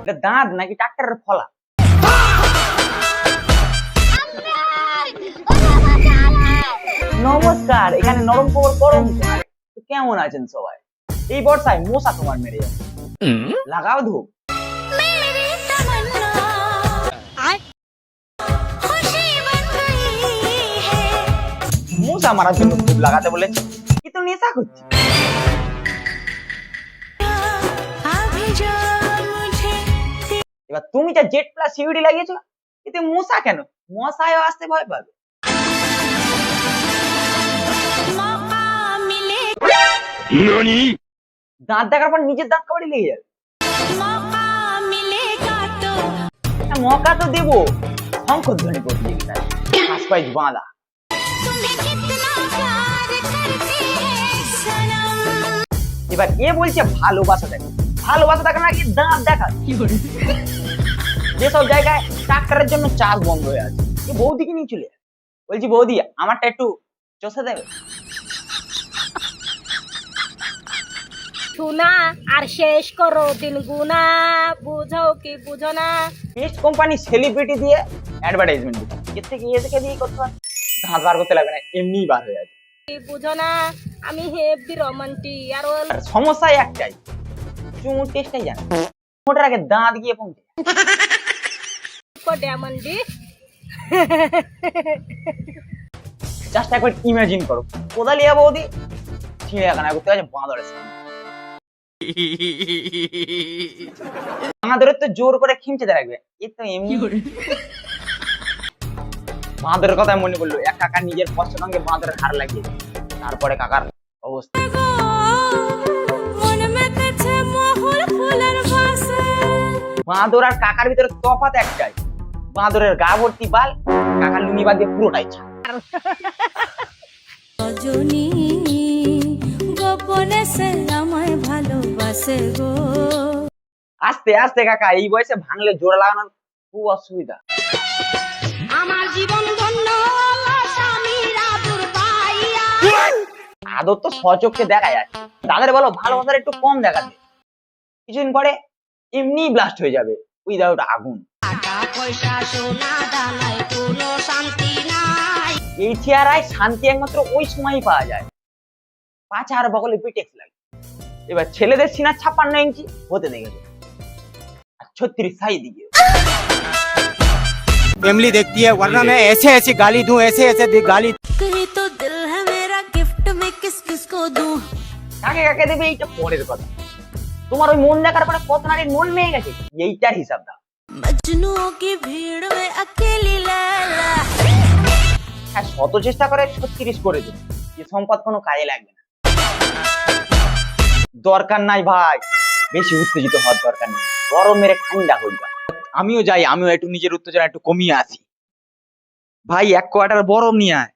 এটা দাঁত নাকি ট্রাক্টরের ফলা? নমস্কার, এখানে নরম খবর গরম খবর। তো কেমন আছেন সবাই? এই বর্ষায় মশা তোমার মেরে যাচ্ছে, লাগাও ধূপ। মশা মারার জন্য ধূপ লাগাতে বলেছে, কি তো নেশা করছি। এবার তুমি যা জেড প্লাস সিউডি লাগিয়েছো, এতে মশা কেন? মশায়ও আসতে ভয় পাবে। দাঁত দেখার পর নিজের দাঁত কাবাড়ি লেগে যাবে। মকা তো দেবো, শঙ্করধ্বনি করছি হাসপাইজ বাঁধা। এবার এ বলছে ভালোবাসা দেখো, ভালোবাসা দেখা নাকি দাঁত দেখা। যেসব জায়গায় ট্রাক্টরের জন্য চাষ বন্ধ হয়ে আছে, এ বৌদিকে নিয়ে চলে যায়। বলছি বৌদি, আমারটা একটু চষে দেবে। শোনা আর শেষ করো দিন গুনা, বুঝো কি বুঝো না। টেস্ট কোম্পানি সেলিব্রিটি দিয়ে অ্যাডভার্টাইজমেন্ট দিচ্ছে, এর থেকে এ থেকে দিয়ে করতে হয়, দাঁত বার করতে লাগবে না, এমনিই বার হয়ে যাবে। বুঝো না আমি হেভি রোমান্টিক আর সমস্যা একটাই, চুমুর টেস্টটাই জানে, ওটার আগে দাঁত গিয়ে পৌঁছে। ডায়মন্ডি। জাস্ট একবার ইমাজিন করো, কোদালিয়া বৌদি চিড়িয়াখানা করতে আছে বাঁদরের সামনে। বাঁদরের তো জোর করে খিমচে রাখবে, এ তো এমনি। বাঁদরের কথা মনে পড়লো, এক কাকা নিজের কষ্ট সঙ্গে বাঁদরের হার লাগিয়ে, তারপরে কাকার অবস্থা। বাঁদর আর কাকার ভিতরে তফাৎ একটাই, বাঁদরের গা ভর্তি বাল, কাকার লুঙ্গি বাদ দিয়ে পুরোটাই ছাড়। আস্তে আস্তে কাকা, এই বয়সে ভাঙলে জোড়া লাগানোর খুব অসুবিধা। আমার জীবন ধন্য আদর তো সচক্ষে দেখা যাচ্ছে, তাদের বলো ভালোবাসার একটু কম দেখাতে, কিছুদিন পরে এমনি ব্লাস্ট হয়ে যাবে উইদাউট আগুন। এই চেহারায় শান্তি একমাত্র ওই সময়ই পাওয়া যায়, পাছা আর বগলে পিটেক্স লাগে। এবার ছেলেদের সিনা 56 ইঞ্চি হতে দেখেছো, আর 36 साइज दिए। फैमिली देखती है, वरना मैं ऐसे ऐसे गाली दूं, ऐसे ऐसे गाली। कहीं तो दिल है मेरा, गिफ्ट में किस किस को दूं। কাকে কাকে দেবে এইটা পরের কথা, তোমার ওই মন দেখার পরে কত নারীর মন মেয়ে গেছে এইটার হিসাব দাও। मजनू की भीड़ में अकेली लैला। হ্যাঁ, শত চেষ্টা করে 36 করে দেবে, এই সম্পদ কোনো কাজে লাগবে না। দরকার নাই ভাই, বেশি উত্তেজিত হওয়ার দরকার নেই, গরম মেরে ঠান্ডা হয়ে যায়। আমিও যাই, আমিও একটু নিজের উত্তেজনা একটু কমিয়ে আসি। ভাই 1 কোয়ার্টার বরফ নিয়ে আয়।